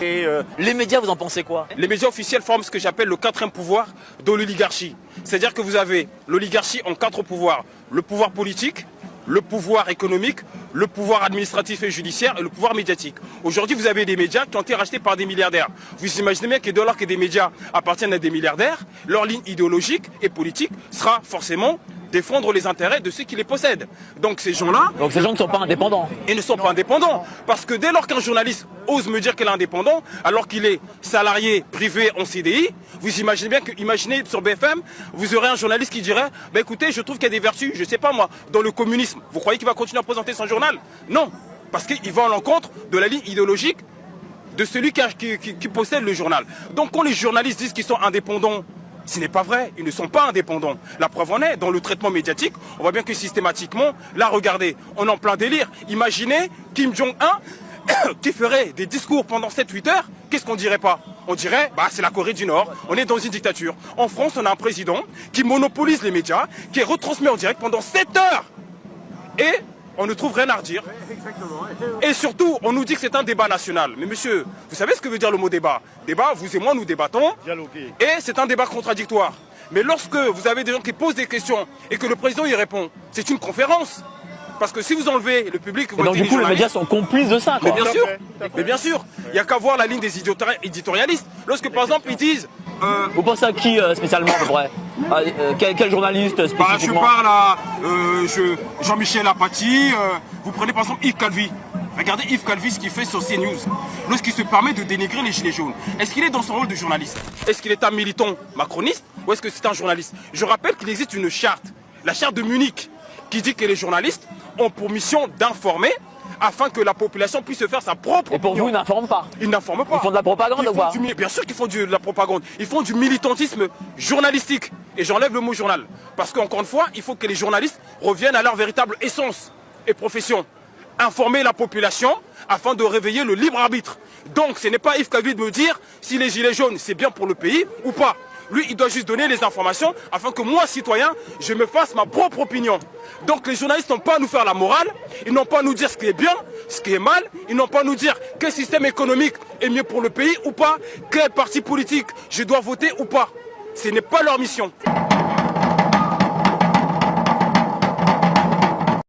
Et les médias, vous en pensez quoi? Les médias officiels forment ce que j'appelle le quatrième pouvoir de l'oligarchie. C'est-à-dire que vous avez l'oligarchie en 4 pouvoirs. Le pouvoir politique, le pouvoir économique, le pouvoir administratif et judiciaire et le pouvoir médiatique. Aujourd'hui, vous avez des médias qui ont été rachetés par des milliardaires. Vous imaginez bien que dès lors que des médias appartiennent à des milliardaires, leur ligne idéologique et politique sera forcément défendre les intérêts de ceux qui les possèdent. Donc ces gens-là... Donc ces gens ne sont pas indépendants. Ils ne sont pas indépendants. Parce que dès lors qu'un journaliste ose me dire qu'il est indépendant, alors qu'il est salarié privé en CDI, vous imaginez bien que, imaginez sur BFM, vous aurez un journaliste qui dirait bah écoutez, je trouve qu'il y a des vertus, je sais pas moi, dans le communisme. Vous croyez qu'il va continuer à présenter son journal? Non. Parce qu'il va à l'encontre de la ligne idéologique de celui qui possède le journal. Donc quand les journalistes disent qu'ils sont indépendants, ce n'est pas vrai, ils ne sont pas indépendants. La preuve en est, dans le traitement médiatique, on voit bien que systématiquement, là regardez, on est en plein délire. Imaginez Kim Jong-un qui ferait des discours pendant 7-8 heures, qu'est-ce qu'on dirait pas? On dirait, bah c'est la Corée du Nord, on est dans une dictature. En France, on a un président qui monopolise les médias, qui est retransmis en direct pendant 7 heures. Et on ne trouve rien à redire. Et surtout, on nous dit que c'est un débat national. Mais monsieur, vous savez ce que veut dire le mot débat? Débat, vous et moi, nous débattons. Et c'est un débat contradictoire. Mais lorsque vous avez des gens qui posent des questions et que le président y répond, c'est une conférence. Parce que si vous enlevez le public... Et donc du coup, les médias sont complices de ça, quoi. Mais bien sûr, il n'y a qu'à voir la ligne des éditorialistes. Lorsque, par exemple, ils disent... Vous pensez à qui spécialement, à peu près? Quel journaliste spécifiquement? Je parle à Jean-Michel Apathy. Vous prenez par exemple Yves Calvi. Regardez Yves Calvi ce qu'il fait sur CNews. Lorsqu'il se permet de dénigrer les gilets jaunes. Est-ce qu'il est dans son rôle de journaliste? Est-ce qu'il est un militant macroniste? Ou est-ce que c'est un journaliste? Je rappelle qu'il existe une charte, la charte de Munich, qui dit que les journalistes ont pour mission d'informer afin que la population puisse se faire sa propre opinion. Et pour vous, ils n'informent pas? Ils n'informent pas. Ils font de la propagande ou pas? Bien sûr qu'ils font de la propagande. Ils font du militantisme journalistique. Et j'enlève le mot journal. Parce qu'encore une fois, il faut que les journalistes reviennent à leur véritable essence et profession. Informer la population afin de réveiller le libre arbitre. Donc ce n'est pas Yves Calvi de me dire si les gilets jaunes c'est bien pour le pays ou pas. Lui, il doit juste donner les informations afin que moi, citoyen, je me fasse ma propre opinion. Donc les journalistes n'ont pas à nous faire la morale, ils n'ont pas à nous dire ce qui est bien, ce qui est mal, ils n'ont pas à nous dire quel système économique est mieux pour le pays ou pas, quel parti politique je dois voter ou pas. Ce n'est pas leur mission.